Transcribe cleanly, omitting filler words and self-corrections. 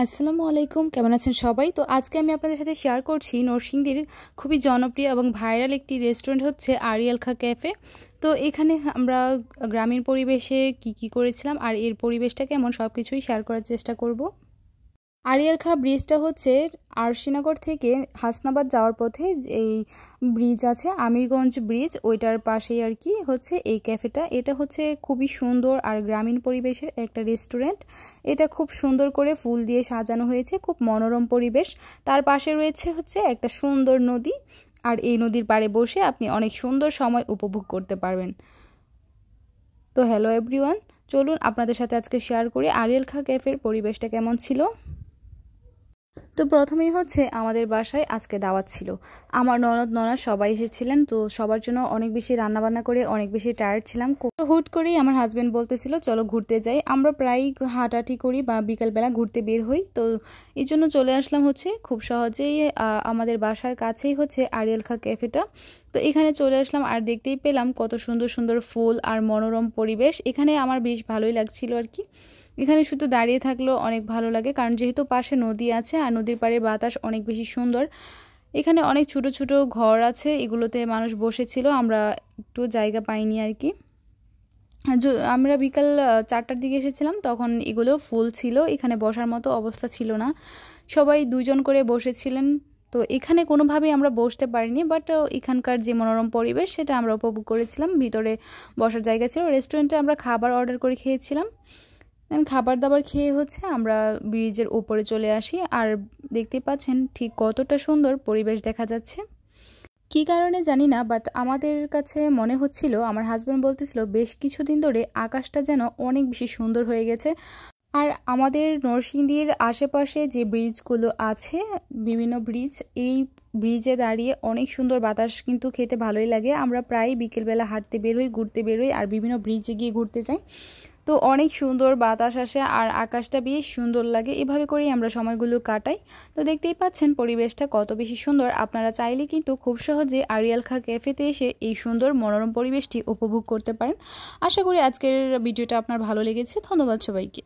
আসসালামু আলাইকুম, কেমন আছেন সবাই? তো আজকে আমি আপনাদের সাথে শেয়ার করছি নরসিংদীর খুবই জনপ্রিয় এবং ভাইরাল একটি রেস্টুরেন্ট হচ্ছে আরিয়াল খা ক্যাফে। তো এখানে আমরা গ্রামীণ পরিবেশে কি করেছিলাম আর এর পরিবেশটা কেমন সব কিছুই শেয়ার করার চেষ্টা করব। আরিয়াল খা ব্রিজটা হচ্ছে আরশিনগর থেকে হাসনাবাদ যাওয়ার পথে এই ব্রিজ আছে, আমিরগঞ্জ ব্রিজ, ওইটার পাশেই আর কি হচ্ছে এই ক্যাফেটা। এটা হচ্ছে খুবই সুন্দর আর গ্রামীণ পরিবেশের একটা রেস্টুরেন্ট। এটা খুব সুন্দর করে ফুল দিয়ে সাজানো হয়েছে, খুব মনোরম পরিবেশ। তার পাশে রয়েছে হচ্ছে একটা সুন্দর নদী, আর এই নদীর পাড়ে বসে আপনি অনেক সুন্দর সময় উপভোগ করতে পারবেন। তো হ্যালো এভরিওয়ান, চলুন আপনাদের সাথে আজকে শেয়ার করি আরিয়াল খা ক্যাফের পরিবেশটা কেমন ছিল। তো প্রথমেই হচ্ছে আমাদের বাসায় আজকে দাওয়াত ছিল, আমার ননদ সবাই এসেছিলেন। তো সবার জন্য অনেক বেশি রান্নাবান্না করে অনেক বেশি টায়ার্ড ছিলাম। তো হুট করেই আমার হাজব্যান্ড বলতেছিল চলো ঘুরতে যাই। আমরা প্রায় হাঁটাহাঁটি করি বা বিকালবেলা ঘুরতে বের হই। তো এই জন্য চলে আসলাম হচ্ছে খুব সহজেই আমাদের বাসার কাছেই হচ্ছে আরিয়াল খা ক্যাফেটা। তো এখানে চলে আসলাম আর দেখতেই পেলাম কত সুন্দর সুন্দর ফুল আর মনোরম পরিবেশ। এখানে আমার বেশ ভালোই লাগছিল আর কি। এখানে শুধু দাঁড়িয়ে থাকলেও অনেক ভালো লাগে, কারণ যেহেতু পাশে নদী আছে আর নদীর পাড়ে বাতাস অনেক বেশি সুন্দর। এখানে অনেক ছোট ছোট ঘর আছে, এগুলোতে মানুষ বসেছিল, আমরা একটু জায়গা পাইনি আর কি। আমরা বিকাল 4টার দিকে এসেছিলাম, তখন এগুলো ফুল ছিল, এখানে বসার মতো অবস্থা ছিল না, সবাই দুজন করে বসেছিলেন। তো এখানে কোনোভাবেই আমরা বসতে পারিনি, বাট এখানকার যে মনোরম পরিবেশ সেটা আমরা উপভোগ করেছিলাম। ভিতরে বসার জায়গা ছিল। রেস্টুরেন্টে আমরা খাবার অর্ডার করে খেয়েছিলাম। খাবার দাবার খেয়ে হচ্ছে আমরা ব্রিজের ওপরে চলে আসি, আর দেখতে পাচ্ছেন ঠিক কতটা সুন্দর পরিবেশ দেখা যাচ্ছে। কি কারণে জানি না, বাট আমাদের কাছে মনে হচ্ছিল, আমার হাজব্যান্ড বলতেছিল বেশ কিছুদিন ধরে আকাশটা যেন অনেক বেশি সুন্দর হয়ে গেছে। আর আমাদের নরসিংদীর আশেপাশে যে ব্রিজগুলো আছে, বিভিন্ন ব্রিজ, এই ব্রিজে দাঁড়িয়ে অনেক সুন্দর বাতাস কিন্তু খেতে ভালোই লাগে। আমরা প্রায় বিকেলবেলা হাঁটতে বের হই, ঘুরতে বের হই, আর বিভিন্ন ব্রিজে গিয়ে ঘুরতে যাই। তো অনেক সুন্দর বাতাস আসে আর আকাশটা বেশ সুন্দর লাগে, এভাবে করেই আমরা সময়গুলো কাটাই। তো দেখতেই পাচ্ছেন পরিবেশটা কত বেশি সুন্দর। আপনারা চাইলে কিন্তু খুব সহজে আরিয়াল খা ক্যাফেতে এসে এই সুন্দর মনোরম পরিবেশটি উপভোগ করতে পারেন। আশা করি আজকের ভিডিওটা আপনার ভালো লেগেছে। ধন্যবাদ সবাইকে।